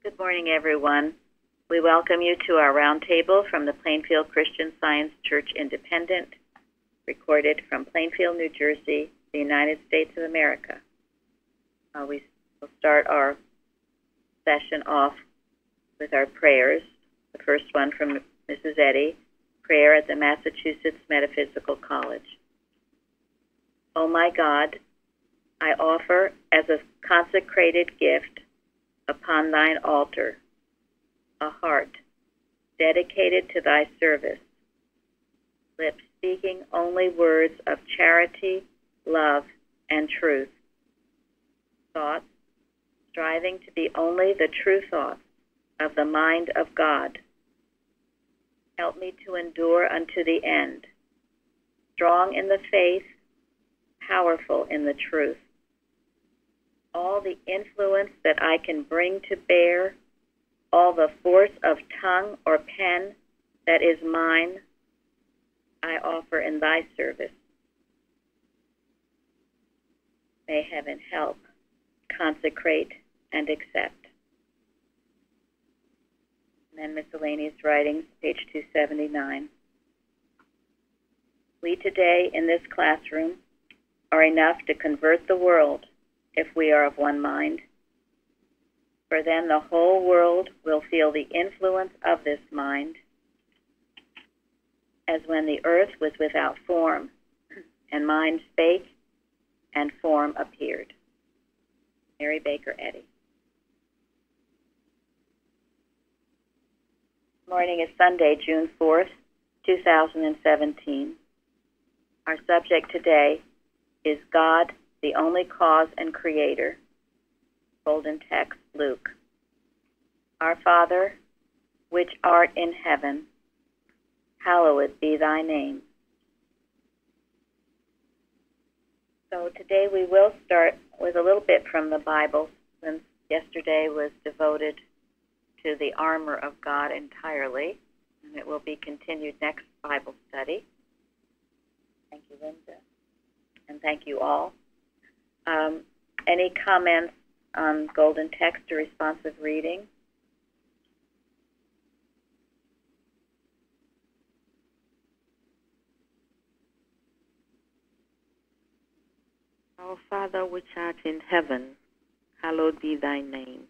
Good morning, everyone. We welcome you to our roundtable from the Plainfield Christian Science Church Independent, recorded from Plainfield, New Jersey, the United States of America. We will start our session off with our prayers. The first one from Mrs. Eddy, prayer at the Massachusetts Metaphysical College. Oh my God, I offer as a consecrated gift upon thine altar a heart dedicated to thy service, lips speaking only words of charity, love, and truth, thoughts striving to be only the true thoughts of the mind of God. Help me to endure unto the end, strong in the faith, powerful in the truth. All the influence that I can bring to bear, all the force of tongue or pen that is mine, I offer in thy service. May heaven help, consecrate, and accept. And then miscellaneous writings, page 279. We today in this classroom are enough to convert the world if we are of one mind. For then the whole world will feel the influence of this mind, as when the earth was without form, and mind spake, and form appeared. Mary Baker Eddy. Morning is Sunday, June 4th, 2017. Our subject today is God, the only cause and creator. Golden text, Luke. Our Father, which art in heaven, hallowed be thy name. So today we will start with a little bit from the Bible, since yesterday was devoted to the armor of God entirely, and it will be continued next Bible study. Thank you, Linda, and thank you all. Any comments on golden text or responsive reading? Our Father which art in heaven, hallowed be thy name.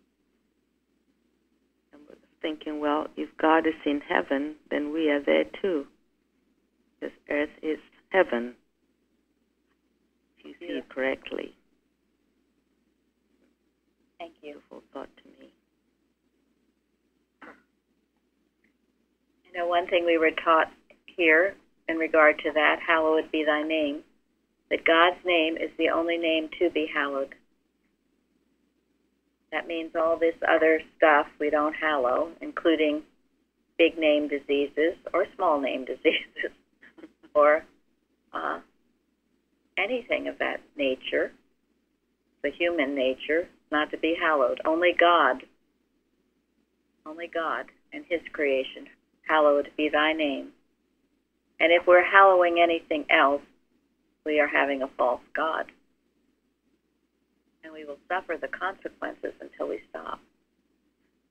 I was thinking, well, if God is in heaven, then we are there too. This earth is heaven, if you see it correctly. Thank you. Beautiful thought to me. You know, one thing we were taught here in regard to that, hallowed be thy name, that God's name is the only name to be hallowed. That means all this other stuff we don't hallow, including big name diseases or small name diseases or anything of that nature, the human nature, not to be hallowed. Only God and his creation, hallowed be thy name. And if we're hallowing anything else, we are having a false God. And we will suffer the consequences until we stop.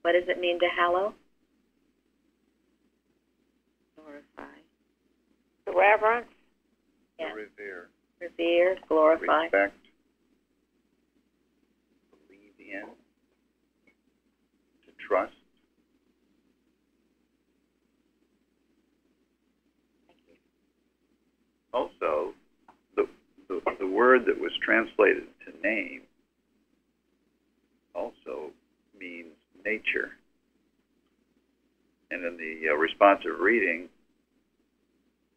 What does it mean to hallow? Glorify. To reverence. Yeah. To revere. Revere, glorify. Respect. Believe in. To trust. Thank you. Also, the word that was translated to name also means nature. And in the responsive reading,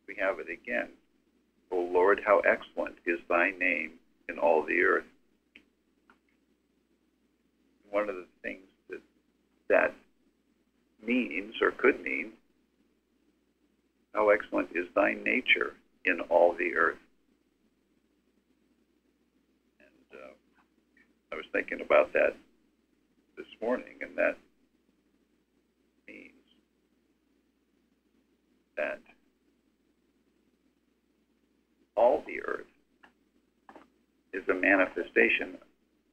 we have it again. O Lord, how excellent is thy name in all the earth. One of the things that means or could mean, how excellent is thy nature in all the earth. And I was thinking about that this morning, and that means that all the earth is a manifestation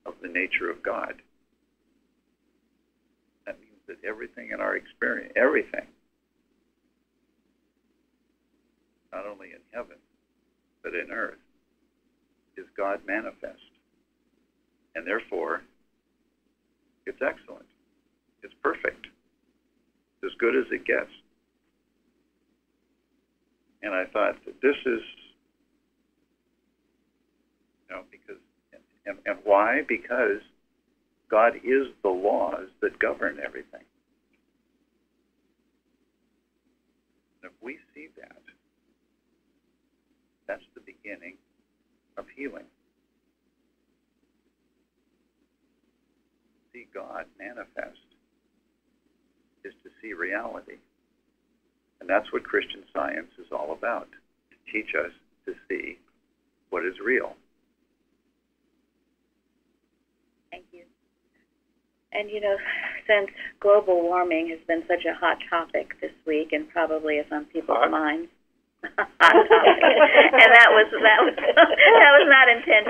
of the nature of God. that everything in our experience, everything, not only in heaven, but in earth, is God manifest. And therefore, it's excellent. It's perfect. It's as good as it gets. And I thought that this is, because, and why? Because God is the laws that govern everything. And if we see that, that's the beginning of healing. See God manifest is to see reality. And that's what Christian Science is all about, to teach us to see what is real. Thank you. And since global warming has been such a hot topic this week, and probably is on people's minds, hot topic, and that was not intentional. That was not a pun.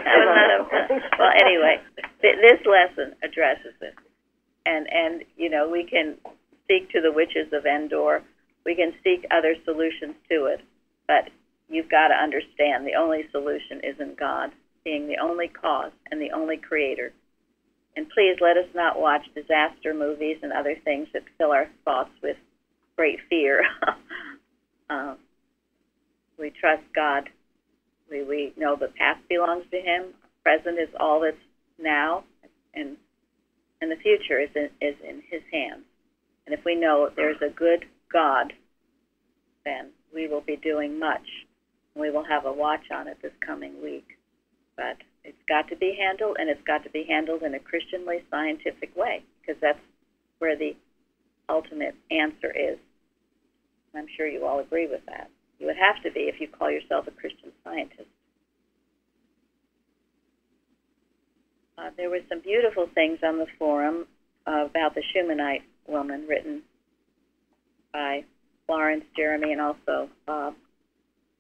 That was not a pun. Well, anyway, this lesson addresses it, and we can speak to the witches of Endor. We can seek other solutions to it, but you've got to understand the only solution isn't God being the only cause and the only creator. And please let us not watch disaster movies and other things that fill our thoughts with great fear. We trust God. We know the past belongs to Him. Present is all that's now, and the future is in His hands. And if we know there's a good God, then we will be doing much. We will have a watch on it this coming week. But it's got to be handled, and it's got to be handled in a Christianly scientific way, because that's where the ultimate answer is. I'm sure you all agree with that. You would have to be if you call yourself a Christian Scientist. There were some beautiful things on the forum about the Shumanite woman, written by Florence, Jeremy, and also Bob.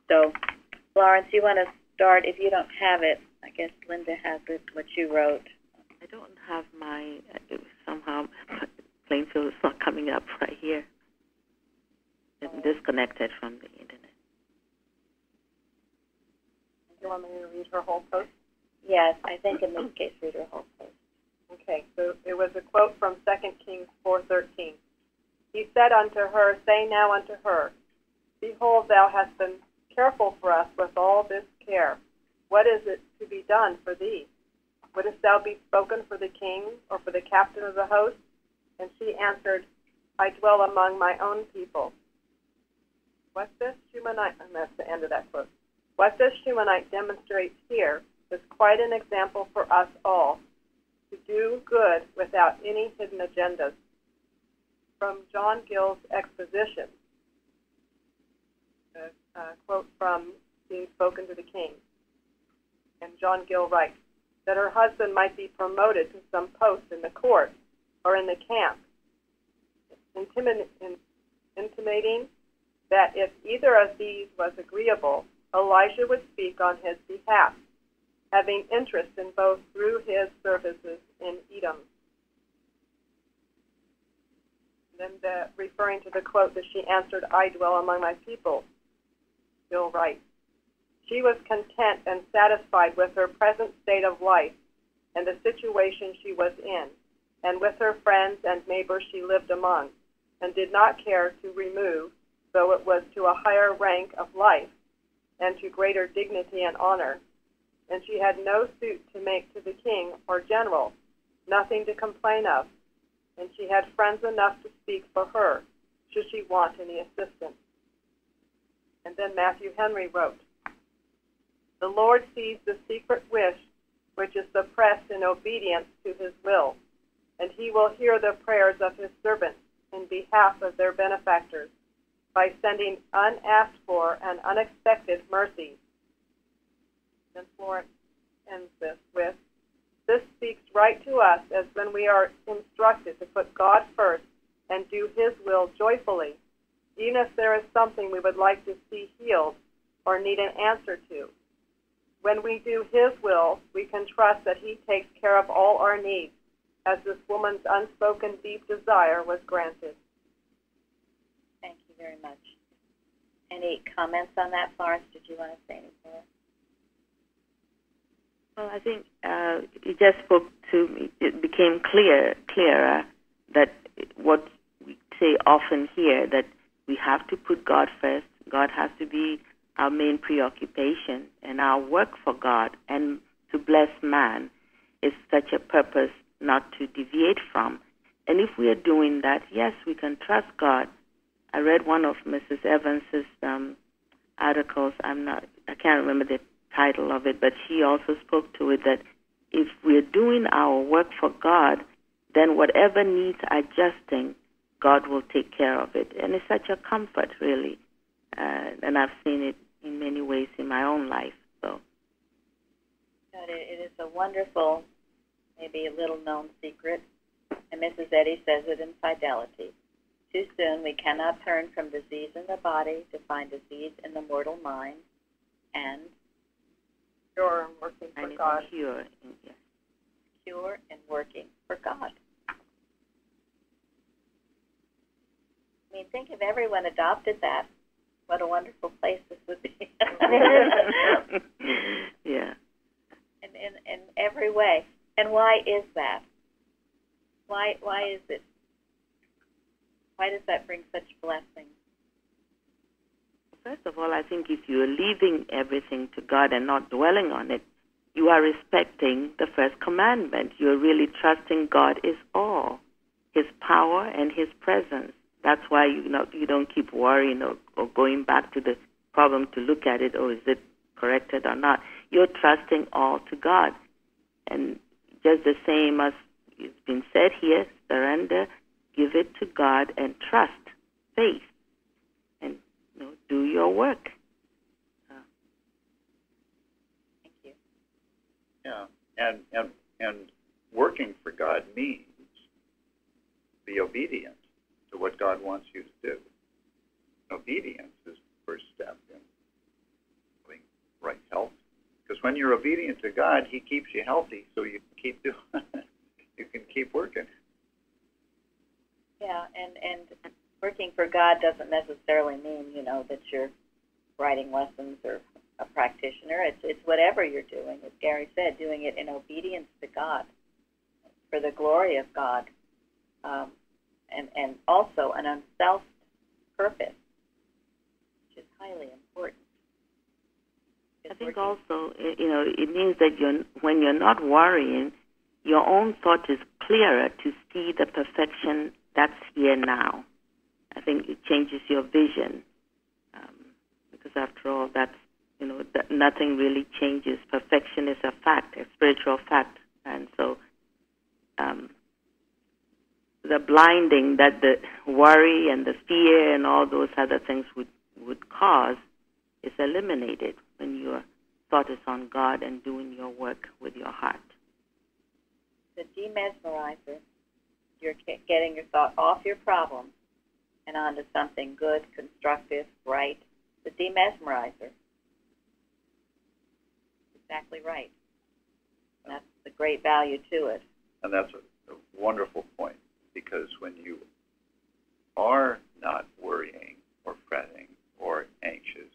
So, Florence, you want to start? If you don't have it, I guess Linda has it, what you wrote. I don't have my, somehow, Plainfield is not coming up right here. It's disconnected from the internet. Do you want me to read her whole post? Yes, I think in this case, read her whole post. Okay, so it was a quote from 2 Kings 4:13. He said unto her, say now unto her, behold, thou hast been careful for us with all this care. What is it to be done for thee? Wouldst thou be spoken for the king or for the captain of the host? And she answered, I dwell among my own people. What this Shumanite, and that's the end of that quote. What this Shumanite demonstrates here is quite an example for us all to do good without any hidden agendas. From John Gill's exposition, a quote from being spoken to the king. And John Gill writes, that her husband might be promoted to some post in the court or in the camp, intimating that if either of these was agreeable, Elijah would speak on his behalf, having interest in both through his services in Edom. And then referring to the quote that she answered, I dwell among my people, Bill writes, she was content and satisfied with her present state of life and the situation she was in, and with her friends and neighbors she lived among, and did not care to remove, though it was to a higher rank of life, and to greater dignity and honor. And she had no suit to make to the king or general, nothing to complain of, and she had friends enough to speak for her, should she want any assistance. And then Matthew Henry wrote, the Lord sees the secret wish which is suppressed in obedience to his will, and he will hear the prayers of his servants in behalf of their benefactors by sending unasked for and unexpected mercies. Then Florence ends this with, this speaks right to us as when we are instructed to put God first and do his will joyfully, even if there is something we would like to see healed or need an answer to. When we do his will, we can trust that he takes care of all our needs as this woman's unspoken deep desire was granted. Thank you very much. Any comments on that, Florence? Did you want to say anything more? Well, I think it just spoke to me. It became clearer that what we say often here, that we have to put God first. God has to be our main preoccupation, and our work for God and to bless man is such a purpose not to deviate from. And if we are doing that, yes, we can trust God. I read one of Mrs. Evans's articles. I can't remember the title of it, but she also spoke to it that if we're doing our work for God, then whatever needs adjusting, God will take care of it. And it's such a comfort, really. And I've seen it in many ways in my own life. So it is a wonderful, maybe a little-known secret, and Mrs. Eddy says it in Fidelity. Too soon we cannot turn from disease in the body to find disease in the mortal mind, and Cure and working for God. Cure, yes. Cure and working for God. I mean, think if everyone adopted that. What a wonderful place this would be. Yeah. In every way. And why is that? Why is it? Why does that bring such blessing? First of all, I think if you're leaving everything to God and not dwelling on it, you are respecting the first commandment. You're really trusting God is all, His power and His presence. That's why you don't keep worrying or going back to the problem to look at it, or is it corrected or not. You're trusting all to God. And just the same as it's been said here, surrender, give it to God, and trust, faith, and do your work. Thank you. Yeah, and working for God means be obedient to what God wants you to do. Obedience is the first step in having right health. Because when you're obedient to God, He keeps you healthy, so you can keep doing you can keep working. Yeah, and working for God doesn't necessarily mean, that you're writing lessons or a practitioner. It's whatever you're doing, as Gary said, doing it in obedience to God, for the glory of God, and also an unselfish purpose, which is highly important. I think also, it means that when you're not worrying, your own thought is clearer to see the perfection that's here now. I think it changes your vision, because after all, that nothing really changes. Perfection is a fact, a spiritual fact, and so the blinding that the worry and the fear and all those other things would cause is eliminated when your thought is on God and doing your work with your heart. The demesmerizer, you're getting your thought off your problem and onto something good, constructive, right. The demesmerizer. Exactly right. And that's the great value to it. And that's a wonderful point, because when you are not worrying or fretting or anxious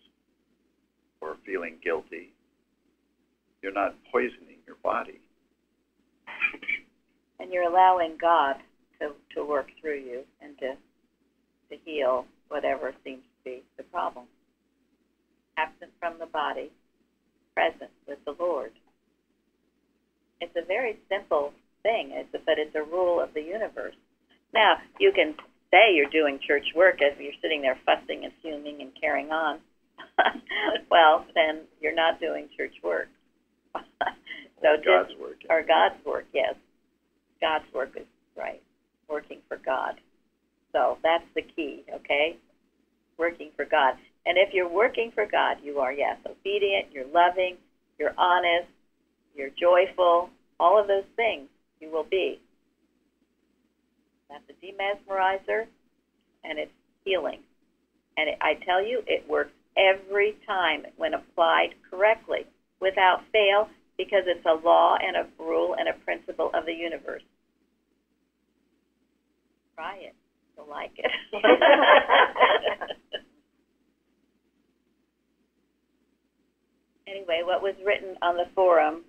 or feeling guilty, you're not poisoning your body. And you're allowing God to work through you and to heal whatever seems to be the problem. Absent from the body, present with the Lord. It's a very simple thing, but it's a rule of the universe. Now, you can say you're doing church work as you're sitting there fussing and fuming and carrying on. Well, then you're not doing church work. So God's work. Or God's work, yes. God's work is right. Working for God. So that's the key, okay? Working for God. And if you're working for God, you are, yes, obedient, you're loving, you're honest, you're joyful, all of those things you will be. That's a demesmerizer, and it's healing. And I tell you, it works every time when applied correctly, without fail, because it's a law and a rule and a principle of the universe. Try it. You'll like it. Anyway, what was written on the forum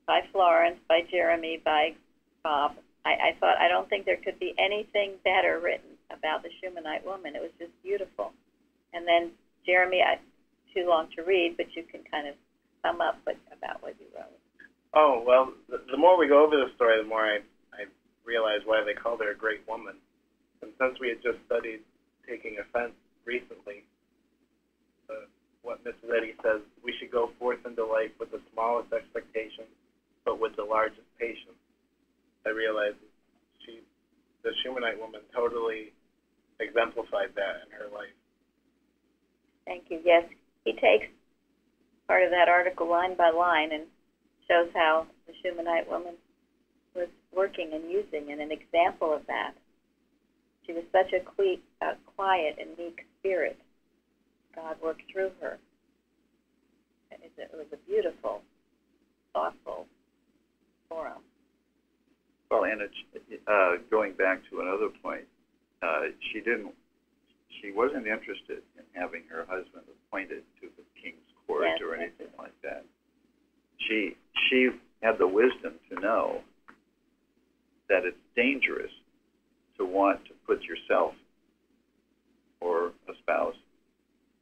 by Florence, by Jeremy, by Bob, I thought, I don't think there could be anything better written about the Shumanite woman. It was just beautiful. And then Jeremy, too long to read, but you can kind of sum up about what you wrote. Oh, well, the more we go over the story, the more I realize why they called her a great woman. And since we had just studied taking offense recently, what Mrs. Eddy says, we should go forth into life with the smallest expectations, but with the largest patience. I realized the Shumanite woman totally exemplified that in her life. Thank you. Yes, he takes part of that article line by line and shows how the Shumanite woman was working and using, and an example of that. She was such a quiet and meek spirit. God worked through her. It was a beautiful, thoughtful forum. Well, and going back to another point, she wasn't interested in having her husband appointed to the king's court or anything like that. She had the wisdom to know that it's dangerous to want to put yourself or a spouse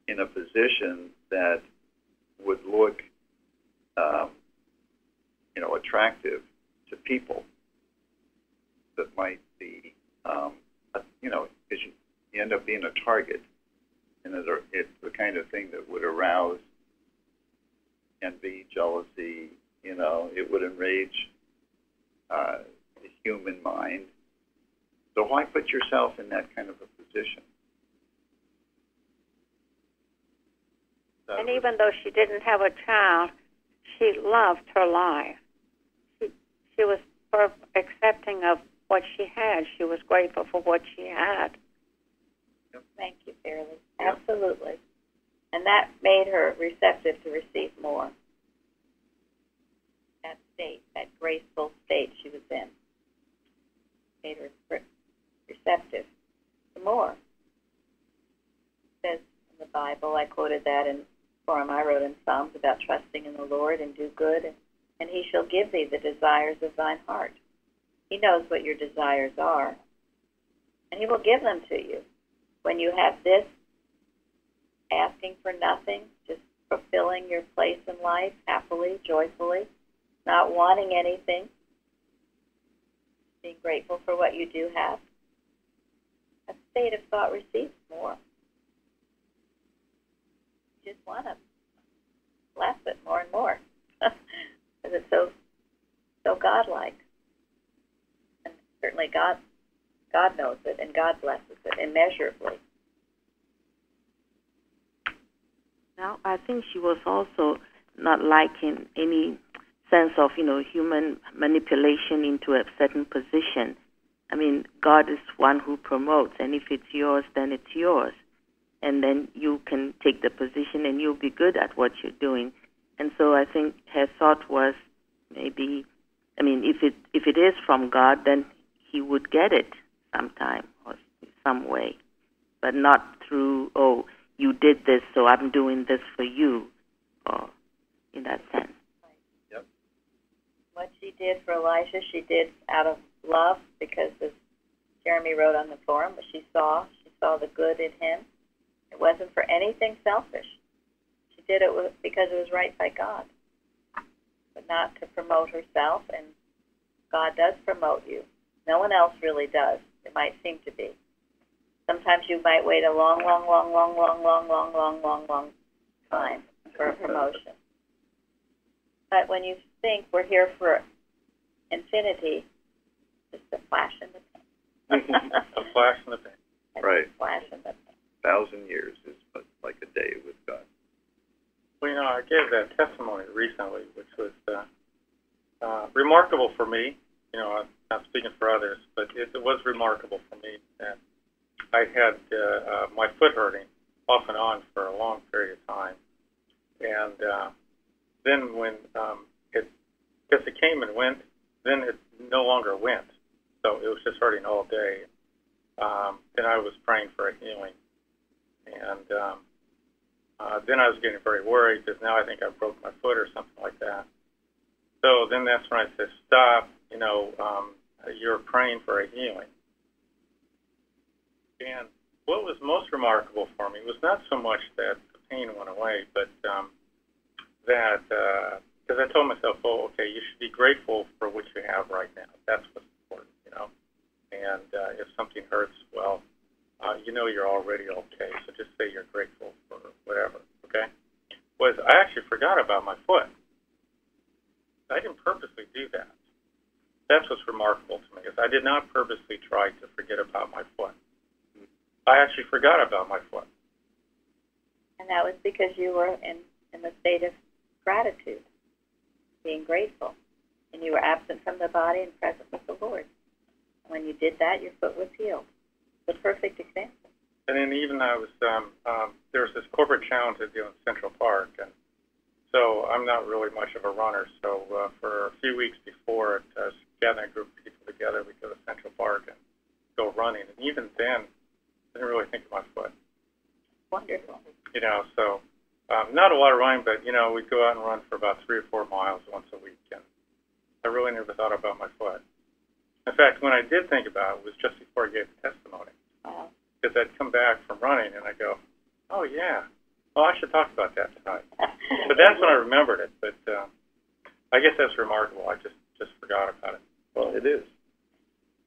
in a position that would look, attractive to people that might be, because you end up being a target, and it's the kind of thing that would arouse envy, jealousy. It would enrage the human mind. So why put yourself in that kind of a position? And even though she didn't have a child, she loved her life. She was accepting of what she had. She was grateful for what she had. Thank you, Fairley. Yep. Absolutely. And that made her receptive to receive more. That state, that graceful state she was in, made her receptive to more. It says in the Bible, I quoted that in the forum I wrote in Psalms about trusting in the Lord and do good, and he shall give thee the desires of thine heart. He knows what your desires are, and he will give them to you. When you have this, asking for nothing, just fulfilling your place in life happily, joyfully, not wanting anything, being grateful for what you do have, a state of thought receives more. You just want to bless it more and more because it's so godlike. And certainly God knows it, and God blesses it immeasurably. Now, I think she was also not liking any sense of, human manipulation into a certain position. I mean, God is one who promotes, and if it's yours, then it's yours. And then you can take the position and you'll be good at what you're doing. And so I think her thought was maybe, if it is from God, then he would get it sometime or some way, but not through, you did this, so I'm doing this for you, or in that sense. Yep. What she did for Elisha, she did out of love, because as Jeremy wrote on the forum, she saw the good in him. It wasn't for anything selfish. She did it because it was right by God, but not to promote herself, and God does promote you. No one else really does. It might seem to be. Sometimes you might wait a long time for a promotion. But when you think we're here for infinity, just a flash in the pan. A flash in the pan. Right. A flash in the pan. 1,000 years is like a day with God. Well, I gave that testimony recently, which was remarkable for me. I'm not speaking for others, but it was remarkable for me that I had my foot hurting off and on for a long period of time. And then when it came and went, then it no longer went. So it was just hurting all day. then I was praying for a healing. And then I was getting very worried because now I think I broke my foot or something like that. So then that's when I said, stop, you're praying for a healing. And what was most remarkable for me was not so much that the pain went away, but that, because I told myself, oh, okay, you should be grateful for what you have right now. That's what's important, And if something hurts, well, you're already okay, so just say you're grateful for whatever, okay? I actually forgot about my foot. I didn't purposely do that. That's what's remarkable to me, is I did not purposely try to forget about my foot. I actually forgot about my foot. And that was because you were in the state of gratitude, being grateful, and you were absent from the body and present with the Lord. And when you did that, your foot was healed. The perfect example. And then even I was, there was this corporate challenge I do in Central Park, and so I'm not really much of a runner. So for a few weeks before it, I was gathering a group of people together. We'd go to Central Park and go running. And even then, I didn't really think of my foot. Wonderful. So not a lot of running, but, we'd go out and run for about 3 or 4 miles once a week. And I really never thought about my foot. In fact, when I did think about it, was just before I gave the testimony. Wow. Because I'd come back from running and I go, oh, yeah. Well, I should talk about that tonight. But that's when I remembered it. But I guess that's remarkable. I just forgot about it. Well, it is.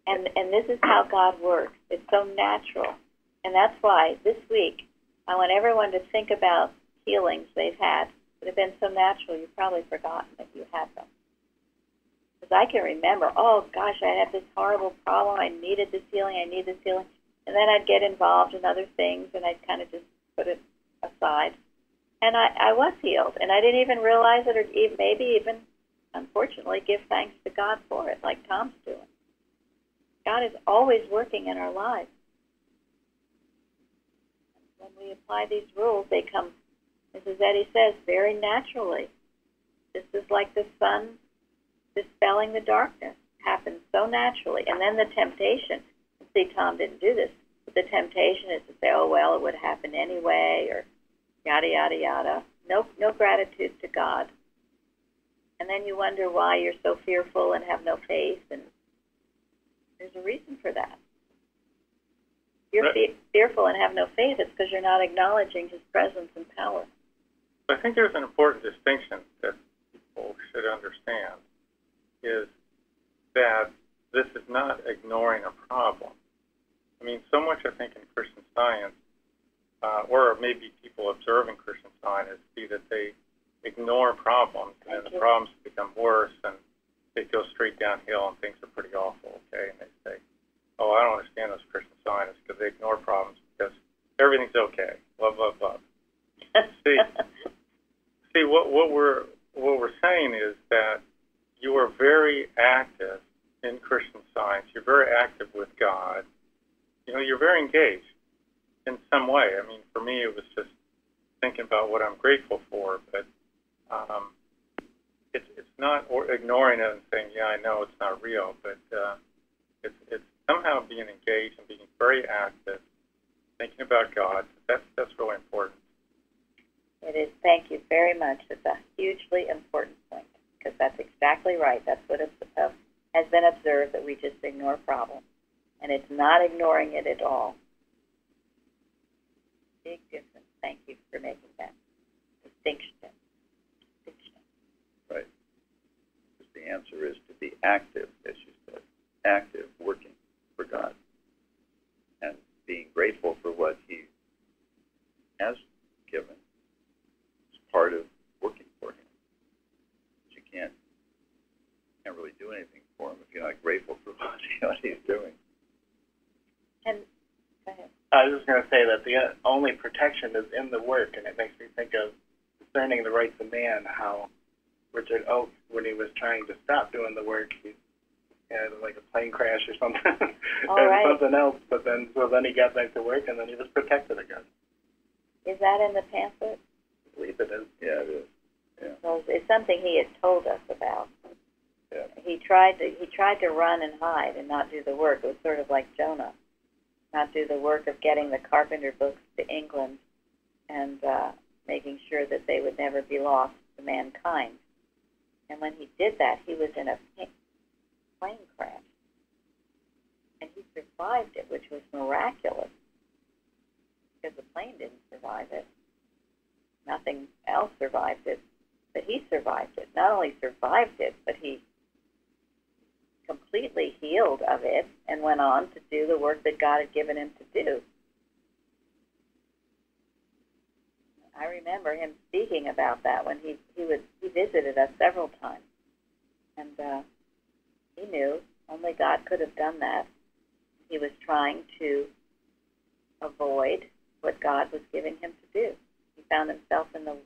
And this is how God works. It's so natural. And that's why this week I want everyone to think about healings they've had that have been so natural you've probably forgotten that you had them. Because I can remember, oh, gosh, I had this horrible problem. I needed this healing. And then I'd get involved in other things, and I'd kind of just put it aside. And I was healed, and I didn't even realize it, or maybe even, unfortunately, give thanks to God for it, like Tom's doing. God is always working in our lives. When we apply these rules, they come, as Eddie says, very naturally. This is like the sun dispelling the darkness. It happens so naturally. And then the temptation, see, Tom didn't do this, but the temptation is to say, oh, well, it would happen anyway, or yada, yada, yada. No gratitude to God. And then you wonder why you're so fearful and have no faith, and there's a reason for that. You're fearful and have no faith, it's because you're not acknowledging His presence and power. I think there's an important distinction that people should understand, is that this is not ignoring a problem. I mean, so much I think in Christian Science, or maybe people observing Christian Science, see that they ignore problems, and the problems become worse, and they go straight downhill, and things are pretty awful, okay? And they say, oh, I don't understand those Christian Scientists, because they ignore problems, because everything's okay, love, love, love. See, what we're saying is that you are very active in Christian Science. You're very active with God. You're very engaged in some way. I mean, for me, it was just thinking about what I'm grateful for, but it's not ignoring it and saying, yeah, I know it's not real, but it's somehow being engaged and being very active, thinking about God. That's really important. It is. Thank you very much. It's a hugely important point, because that's exactly right. That's what has been observed, that we just ignore problems. And it's not ignoring it at all. Big difference. Thank you for making that distinction. Right. Because the answer is to be active, as you said, active, working for God, and being grateful for what He has given is part of working for Him. But you can't really do anything for Him if you're not grateful for what He's doing. And go ahead. I was just going to say that the only protection is in the work, and it makes me think of Discerning the Rights of Man, how Richard Oakes, when he was trying to stop doing the work, he had like a plane crash or something, and something else, but then he got back to work, and then he was protected again. Is that in the pamphlet? I believe it is. Yeah, it is. Yeah. So it's something he had told us about. Yeah. He tried to run and hide and not do the work. It was sort of like Jonah. not do the work of getting the Carpenter books to England and making sure that they would never be lost to mankind. And when he did that, he was in a plane crash. And he survived it, which was miraculous, because the plane didn't survive it. Nothing else survived it, but he survived it. Not only survived it, but he completely healed of it and went on to do the work that God had given him to do. I remember him speaking about that when he visited us several times. And he knew only God could have done that. He was trying to avoid what God was giving him to do. He found himself in the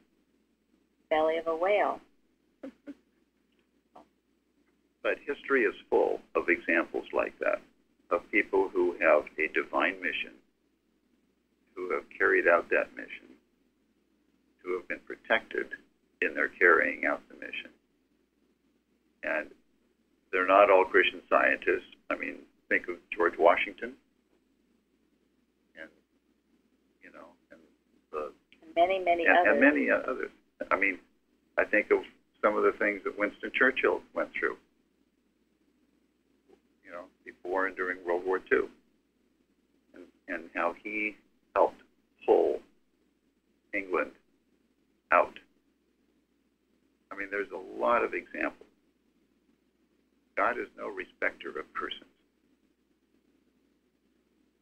belly of a whale. But history is full of examples like that, of people who have a divine mission, who have carried out that mission, who have been protected in their carrying out the mission. And they're not all Christian scientists. I mean, think of George Washington, and many others. And many others. I mean, I think of some of the things that Winston Churchill went through, before and during World War II, and how he helped pull England out. I mean, there's a lot of examples. God is no respecter of persons.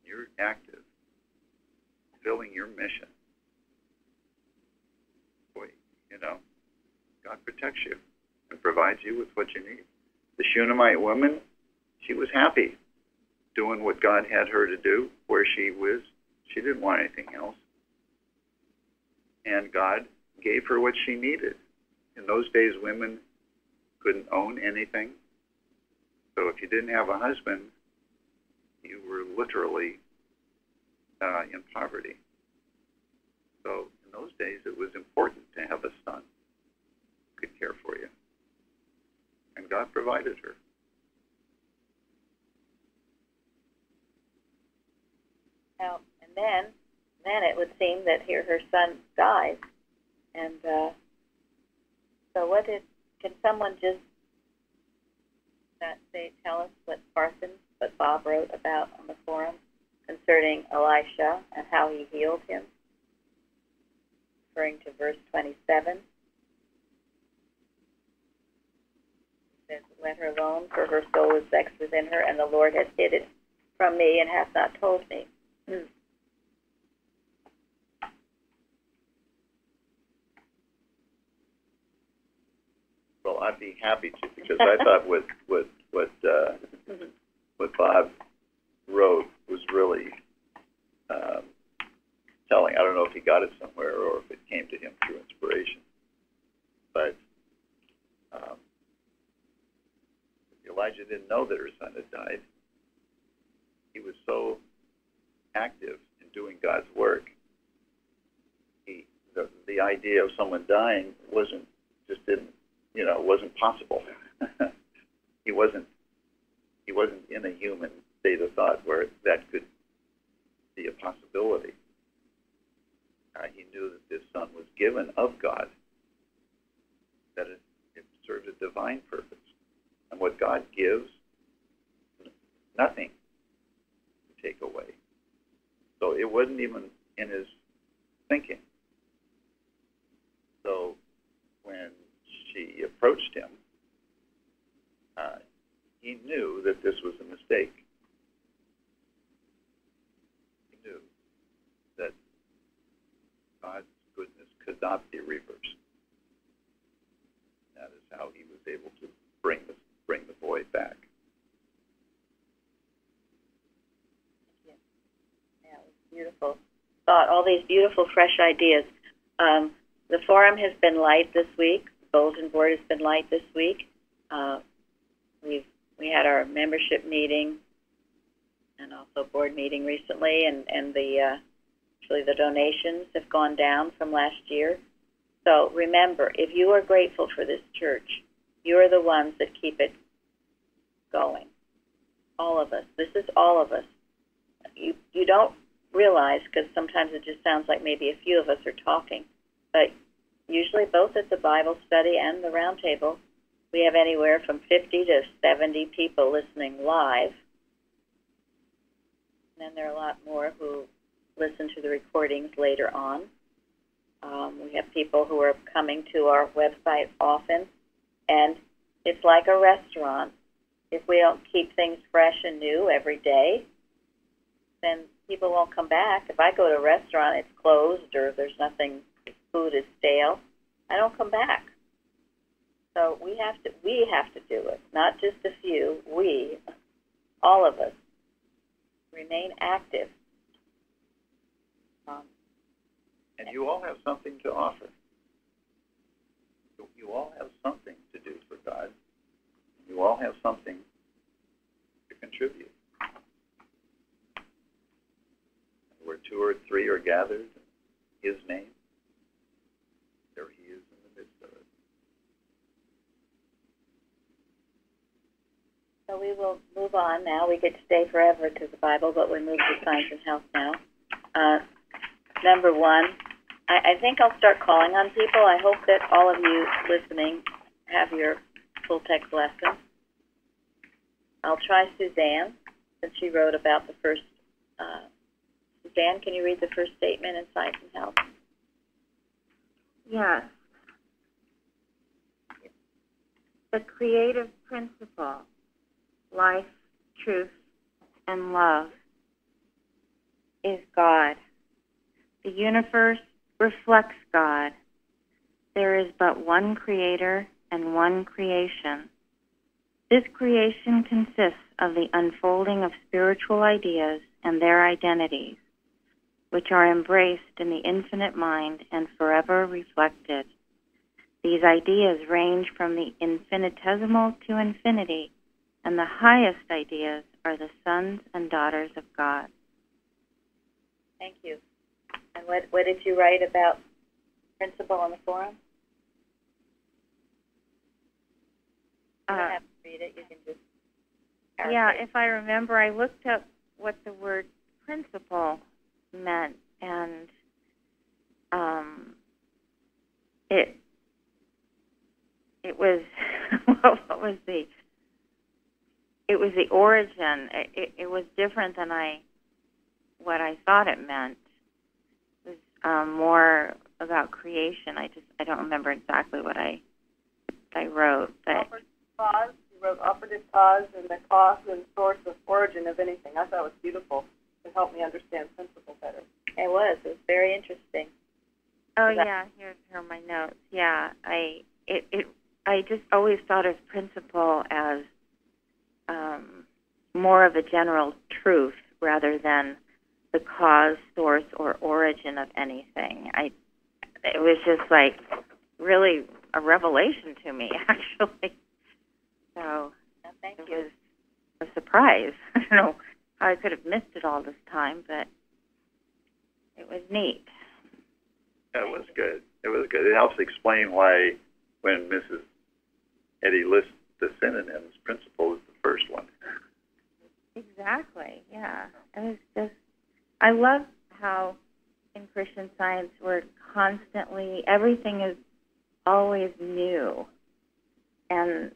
You're active, fulfilling your mission. Boy, God protects you and provides you with what you need. The Shunammite woman, she was happy doing what God had her to do where she was. She didn't want anything else. And God gave her what she needed. In those days, women couldn't own anything. So if you didn't have a husband, you were literally in poverty. So in those days, it was important to have a son who could care for you. And God provided her. Now, and then it would seem that here her son dies. And so can someone just tell us what Bob wrote about on the forum concerning Elisha and how he healed him, referring to verse 27. It says, "Let her alone, for her soul is vexed within her, and the Lord has hid it from me and hath not told me." Well, I'd be happy to, because I thought what Bob wrote was really telling. I don't know if he got it somewhere or if it came to him through inspiration. But Elijah didn't know that her son had died. He was so active in doing God's work. The idea of someone dying wasn't possible. He wasn't in a human state of thought where that could be a possibility. He knew that this son was given of God, that it served a divine purpose. And what God gives, nothing to take away. So it wasn't even in his thinking. So when she approached him, he knew that this was a mistake. He knew that God's goodness could not be reversed. That is how he was able to bring the boy back. Yeah, it was beautiful thought. All these beautiful, fresh ideas. The forum has been light this week. The bulletin board has been light this week. We had our membership meeting and also board meeting recently, and actually the donations have gone down from last year. So remember, if you are grateful for this church, you are the ones that keep it going. All of us. This is all of us. you don't realize, because sometimes it just sounds like maybe a few of us are talking, but usually both at the Bible study and the Roundtable, we have anywhere from 50 to 70 people listening live. And then there are a lot more who listen to the recordings later on. We have people who are coming to our website often, and it's like a restaurant. If we don't keep things fresh and new every day, then people won't come back. If I go to a restaurant, it's closed or there's nothing, food is stale, I don't come back. So we have to do it, not just a few. We, all of us, remain active. And you all have something to offer. You all have something to do for God. You all have something to contribute. Where two or three are gathered in His name, there He is in the midst of it. So we will move on now. We could stay forever to the Bible, but we move to science and health now. Number one, I think I'll start calling on people. I hope that all of you listening have your full text lesson. I'll try Suzanne, since she wrote about the first. Suzanne, can you read the first statement in Science and Health? Yes. The creative principle, life, truth, and love, is God. The universe reflects God. There is but one creator and one creation. This creation consists of the unfolding of spiritual ideas and their identities, which are embraced in the infinite mind and forever reflected. These ideas range from the infinitesimal to infinity, and the highest ideas are the sons and daughters of God. Thank you. And what did you write about principle on the forum? You don't have to read it. You can just paraphrase. Yeah, if I remember, I looked up what the word principle meant, and it was what was the origin. It was different than what I thought it meant. It was more about creation. I don't remember exactly what I wrote, but Operative cause. You wrote operative cause and the cause and source of origin of anything. I thought it was beautiful. It helped me understand principle better. It was very interesting. oh yeah, here are my notes. Yeah, I just always thought of principle as more of a general truth rather than the cause, source, or origin of anything. It was just like really a revelation to me, actually. So Thank it you. was a surprise. I don't know how I could have missed it all this time, but it was neat. It was good. It was good. It helps explain why when Mrs. Eddy lists the synonyms, principle is the first one. Exactly, yeah. It was just, I love how in Christian Science we're constantly, everything is always new. And,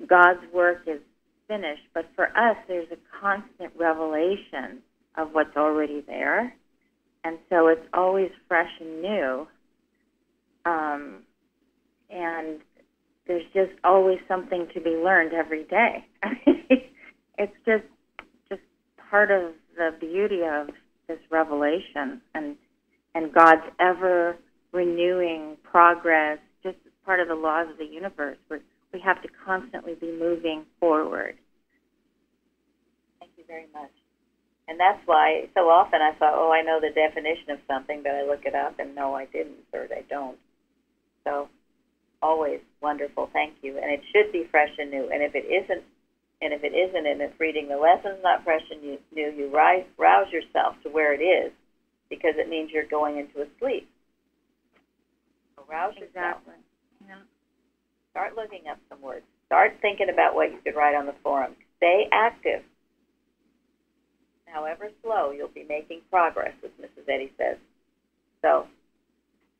God's work is finished, but for us there's a constant revelation of what's already there. And so it's always fresh and new. And there's just always something to be learned every day. It's just part of the beauty of this revelation and God's ever renewing progress, just as part of the laws of the universe. We have to constantly be moving forward. Thank you very much. And that's why so often I thought, I know the definition of something, but I look it up and no, I didn't, or I don't. So always wonderful. Thank you. And it should be fresh and new. And if it isn't, and if reading the lesson's not fresh and new, you rouse yourself to where it is, because it means you're going into a sleep. So rouse yourself. Exactly. Yeah. Start looking up some words. Start thinking about what you could write on the forum. Stay active. However slow, you'll be making progress, as Mrs. Eddy says. So,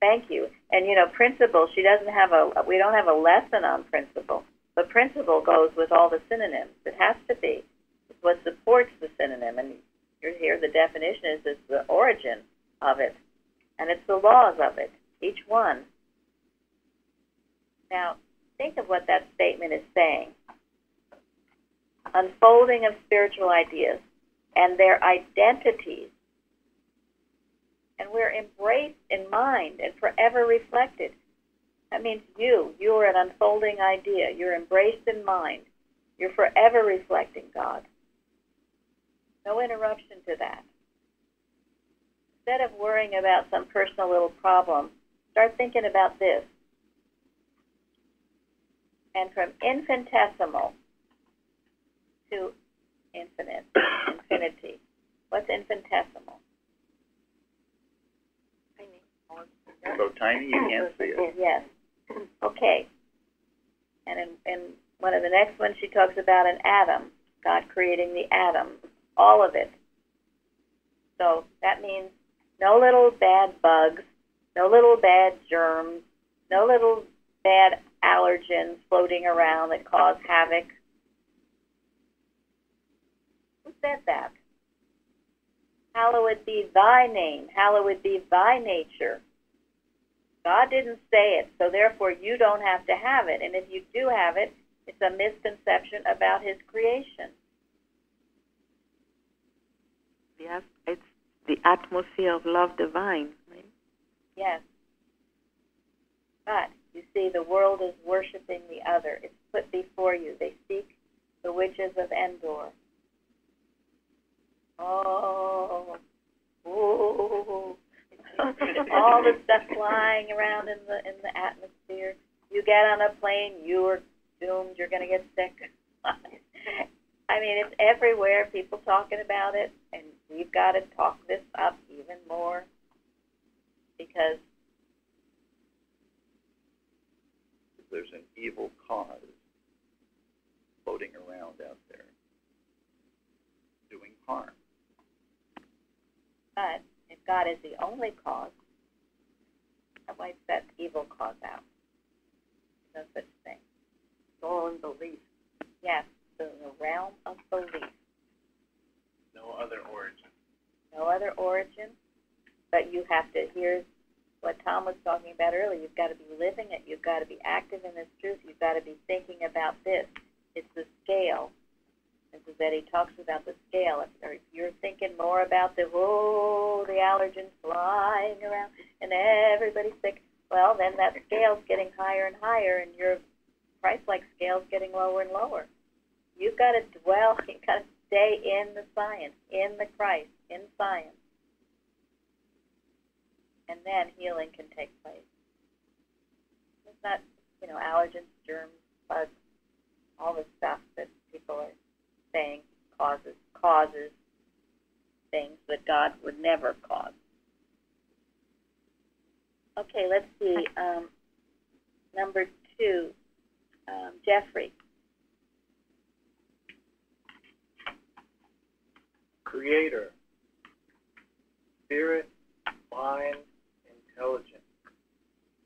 thank you. And principle, we don't have a lesson on principle, but principle goes with all the synonyms. It has to be. It's what supports the synonym. And here the definition is the origin of it, and it's the laws of it, each one. Now, think of what that statement is saying. Unfolding of spiritual ideas and their identities. And we're embraced in mind and forever reflected. That means you are an unfolding idea. You're embraced in mind. You're forever reflecting God. No interruption to that. Instead of worrying about some personal little problem, start thinking about this. And from infinitesimal to infinity. What's infinitesimal? So tiny you can't see it. Yes. Okay. And in one of the next ones, she talks about an atom, God creating the atom, all of it. So that means no little bad bugs, no little bad germs, no little bad allergens floating around that cause havoc. Who said that? Hallowed be thy name. Hallowed be thy nature. God didn't say it, so therefore you don't have to have it. And if you do have it, it's a misconception about his creation. Yes, it's the atmosphere of love divine, right? Yes. But, you see, the world is worshiping the other. It's put before you. They seek the witches of Endor. Oh, ooh. All the stuff flying around in the atmosphere. You get on a plane, you are doomed. You're going to get sick. I mean, it's everywhere. People talking about it, and we've got to talk this up even more because there's an evil cause floating around out there doing harm. But if God is the only cause, that wipes that evil cause out. No such thing. It's all in belief. Yes, in the realm of belief. No other origin. No other origin, but you have to, here's what Tom was talking about earlier, you've got to be living it, you've got to be active in this truth, you've got to be thinking about this. It's the scale. Mrs. Eddy talks about the scale. If you're thinking more about the allergens flying around and everybody's sick, well, then that scale's getting higher and higher, and your Christ-like scale's getting lower and lower. You've got to dwell, you've got to stay in the science, in the Christ, in science. And then healing can take place. It's not, allergens, germs, bugs, all the stuff that people are saying causes things that God would never cause. Okay, let's see. Number 2, Jeffrey. Creator, spirit, mind, intelligence,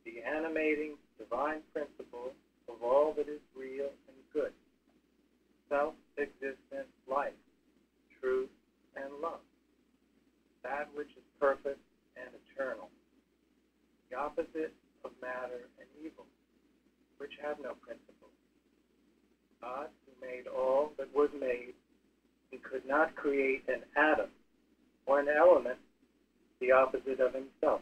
the animating divine principle of all that is real and good, self-existent life, truth, and love, that which is perfect and eternal, the opposite of matter and evil, which have no principle. God, who made all that was made, he could not create an atom or an element the opposite of himself.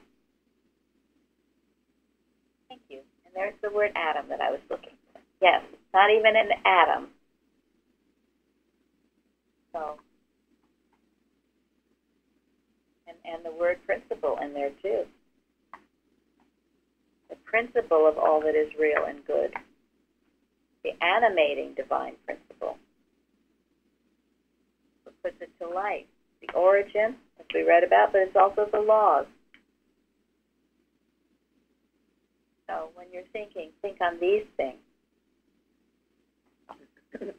Thank you. And there's the word atom that I was looking for. Yes, not even an atom. So, and the word principle in there too. The principle of all that is real and good. The animating divine principle. What puts it to life. The origin, as we read about, but it's also the laws. So when you're thinking, think on these things.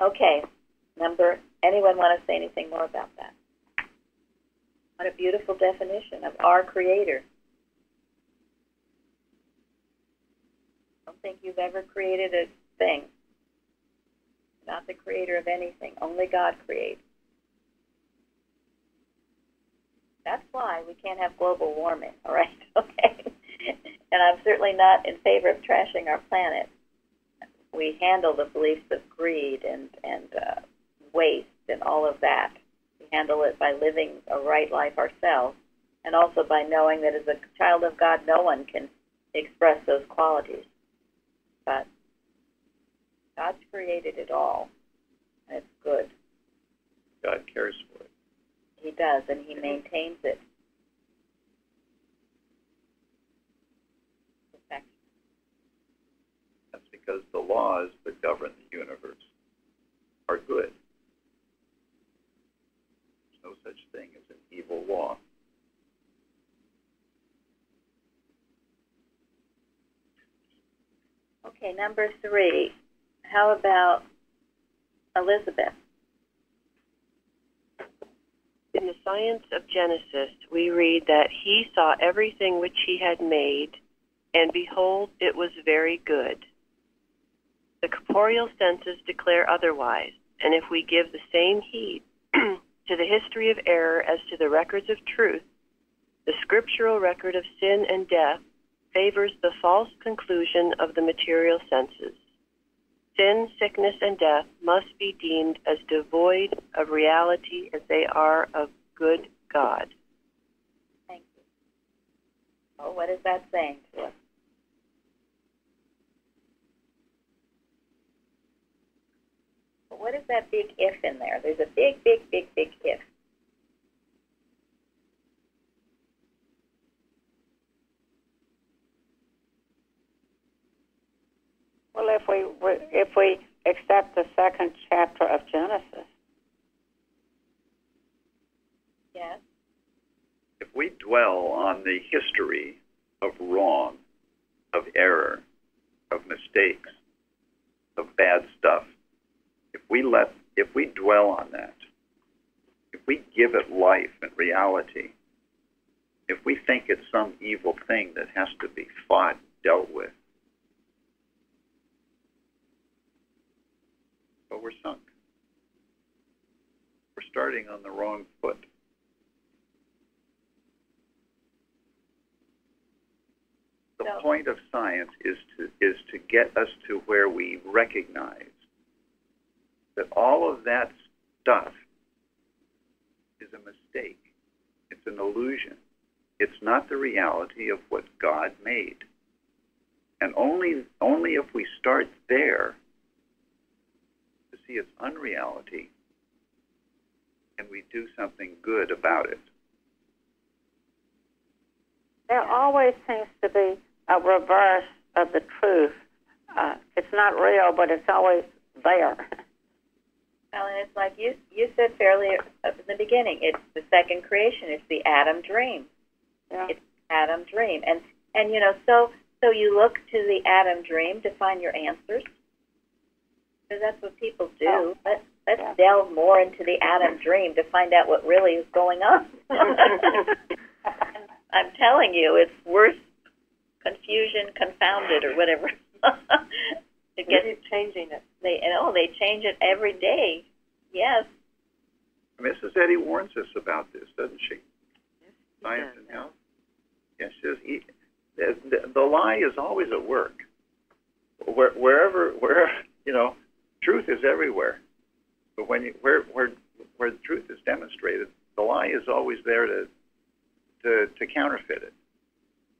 Okay, Anyone want to say anything more about that? What a beautiful definition of our Creator. I don't think you've ever created a thing. Not the creator of anything. Only God creates. That's why we can't have global warming, all right? Okay? And I'm certainly not in favor of trashing our planet. We handle the beliefs of greed and waste and all of that. We handle it by living a right life ourselves, and also by knowing that as a child of God, no one can express those qualities. But God's created it all, and it's good. God cares for it. He does, and He maintains it. Perfection. That's because the laws that govern the universe are good. There's no such thing as an evil law. Okay, number 3. How about Elizabeth? In the science of Genesis, we read that he saw everything which he had made, and behold, it was very good. The corporeal senses declare otherwise, and if we give the same heed to the history of error as to the records of truth, the scriptural record of sin and death favors the false conclusion of the material senses. Sin, sickness, and death must be deemed as devoid of reality as they are of good God. Thank you. Oh, what is that saying to us? Well, what is that big if in there? There's a big, big, big, big if. Well, if we accept the second chapter of Genesis. Yes. If we dwell on the history of wrong, of error, of mistakes, of bad stuff, if we dwell on that, if we give it life and reality, if we think it's some evil thing that has to be fought, dealt with, but we're sunk. We're starting on the wrong foot. The point of science is to get us to where we recognize that all of that stuff is a mistake. It's an illusion. It's not the reality of what God made. And only if we start there to see its unreality can we do something good about it. There always seems to be a reverse of the truth. It's not real, but it's always there. Well, and it's like you said fairly up in the beginning. It's the second creation. It's the Adam dream. Yeah. It's Adam dream, and so you look to the Adam dream to find your answers. So that's what people do. Oh. Let's delve more into the Adam dream to find out what really is going on. I'm telling you, it's worse confusion, confounded, or whatever. They keep changing it. They change it every day. Yes. Mrs. Eddy warns us about this, doesn't she? Yes, Science and health. Yes, she says the lie is always at work. Where truth is everywhere. But where the truth is demonstrated, the lie is always there to counterfeit it.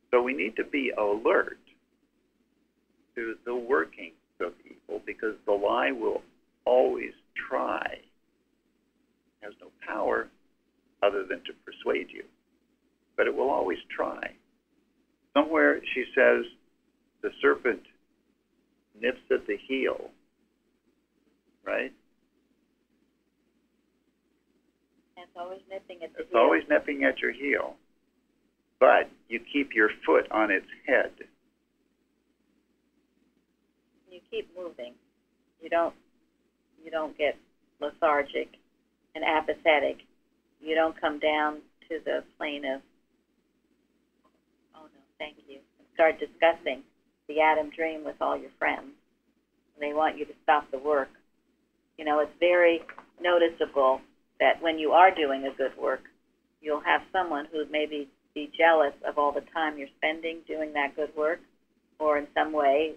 So we need to be alert to the working of evil, because the lie will always try. It has no power other than to persuade you, but it will always try. Somewhere she says the serpent nips at the heel, right? It's always nipping at the It's heel. always nipping at your heel, but you keep your foot on its head. You keep moving. You don't get lethargic and apathetic, you don't come down to the plane of, oh no, thank you, and start discussing the Adam dream with all your friends. They want you to stop the work. You know, it's very noticeable that when you are doing a good work, you'll have someone who maybe be jealous of all the time you're spending doing that good work, or in some way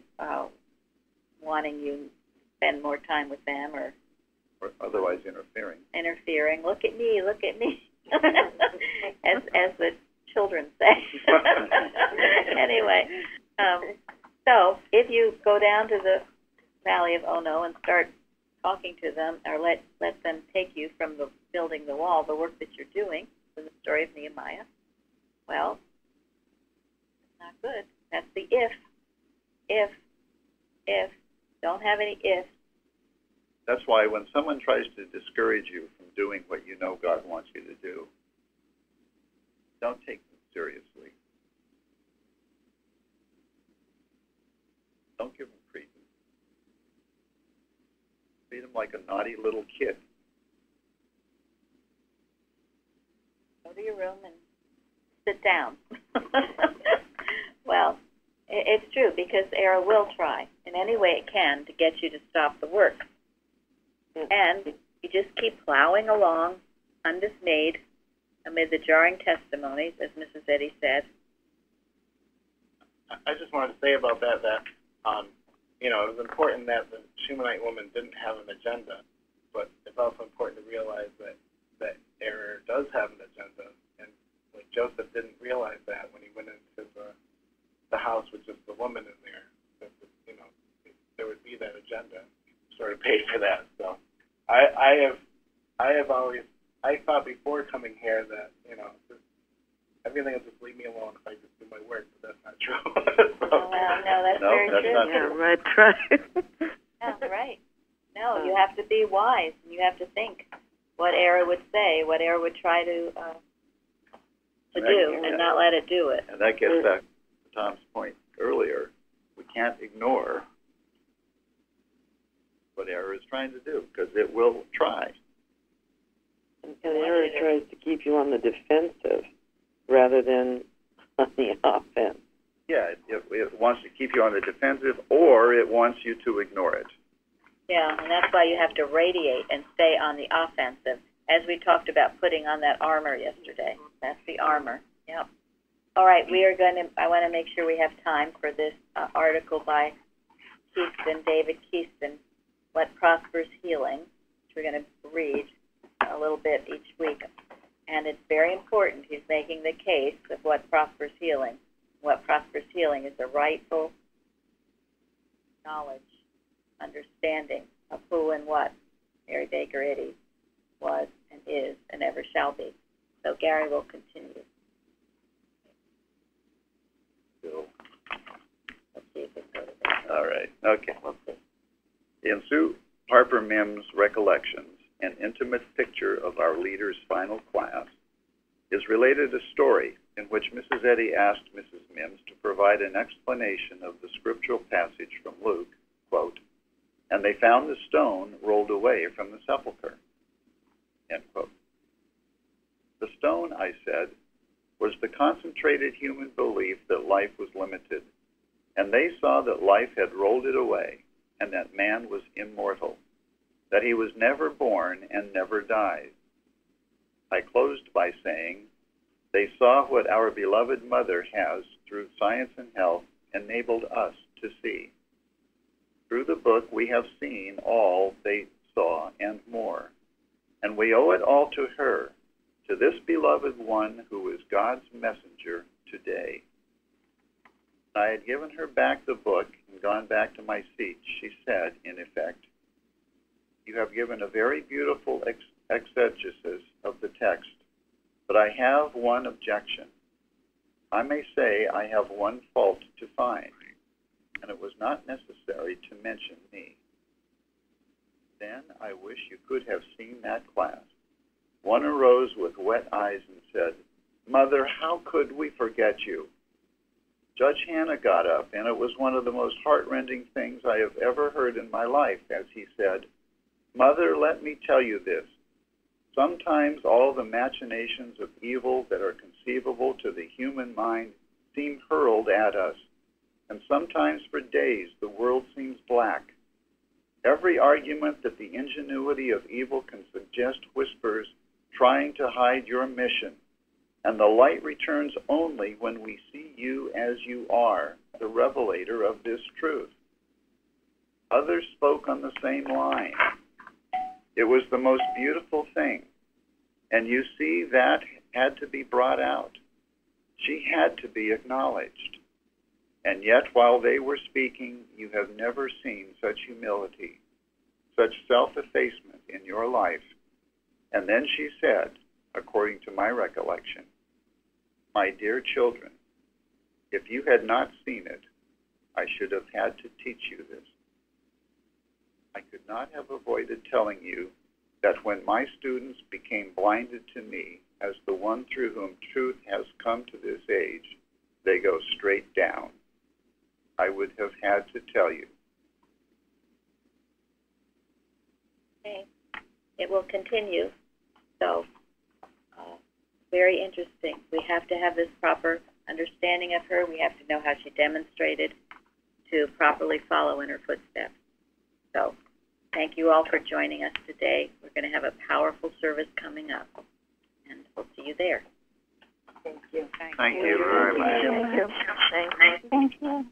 wanting you to spend more time with them, or otherwise interfering. Look at me, as the children say. Anyway, so if you go down to the Valley of Ono and start talking to them, or let them take you from the building the wall, the work that you're doing, in the story of Nehemiah, well, it's not good. That's the if. Don't have any ifs. That's why when someone tries to discourage you from doing what you know God wants you to do, don't take them seriously. Don't give them credence. Treat them like a naughty little kid. Go to your room and sit down. Well, it's true, because error will try in any way it can to get you to stop the work. And you just keep plowing along, undismayed, amid the jarring testimonies, as Mrs. Eddy said. I just wanted to say about that, you know, it was important that the Shumanite woman didn't have an agenda, but it's also important to realize that error does have an agenda. And like Joseph didn't realize that when he went into the house with just the woman in there, that, you know, there would be that agenda. Sort of paid for that. So I have always, I thought before coming here that, you know, everything will just leave me alone if I just do my work, but that's not true. So, well, no, that's very that's true. not Yeah, true. right. Yeah, right. No, you have to be wise, and you have to think what error would say, what error would try to do, and not let it do it. And that gets back to Tom's point earlier. We can't ignore what error is trying to do, because it will try. And error tries to keep you on the defensive rather than on the offense. Yeah, it wants to keep you on the defensive, or it wants you to ignore it. Yeah, and that's why you have to radiate and stay on the offensive, as we talked about putting on that armor yesterday. That's the armor. Yep. All right, I want to make sure we have time for this article by David Keeston, What Prospers Healing, which we're going to read a little bit each week. And it's very important. He's making the case of what prospers healing. What prospers healing is the rightful knowledge, understanding of who and what Mary Baker Eddy was and is and ever shall be. So Gary will continue. So, Let's see if we can go to that. all right, okay. We'll see. In Sue Harper Mims' recollections, an intimate picture of our leader's final class, is related a story in which Mrs. Eddy asked Mrs. Mims to provide an explanation of the scriptural passage from Luke, quote, "And they found the stone rolled away from the sepulchre," end quote. The stone, I said, was the concentrated human belief that life was limited, and they saw that life had rolled it away, and that man was immortal, that he was never born and never died. I closed by saying, they saw what our beloved mother has, through science and health, enabled us to see. Through the book we have seen all they saw and more, and we owe it all to her, to this beloved one who is God's messenger today. I had given her back the book and gone back to my seat. She said, in effect, "You have given a very beautiful exegesis of the text, but I have one objection. I may say I have one fault to find, and it was not necessary to mention me." Then I wish you could have seen that class. One arose with wet eyes and said, "Mother, how could we forget you?" Judge Hanna got up, and it was one of the most heart-rending things I have ever heard in my life, as he said, Mother, let me tell you this. Sometimes all the machinations of evil that are conceivable to the human mind seem hurled at us, and sometimes for days the world seems black. Every argument that the ingenuity of evil can suggest whispers, trying to hide your mission, and the light returns only when we see you as you are, the revelator of this truth. Others spoke on the same line. It was the most beautiful thing, and you see that had to be brought out. She had to be acknowledged. And yet, while they were speaking, you have never seen such humility, such self-effacement in your life. And then she said, according to my recollection, "My dear children, if you had not seen it, I should have had to teach you this. I could not have avoided telling you that when my students became blinded to me as the one through whom truth has come to this age, they go straight down. I would have had to tell you." Okay. It will continue. So, very interesting. We have to have this proper understanding of her. We have to know how she demonstrated to properly follow in her footsteps. So, thank you all for joining us today. We're going to have a powerful service coming up, and we'll see you there. Thank you. Thank you very much. Thank you.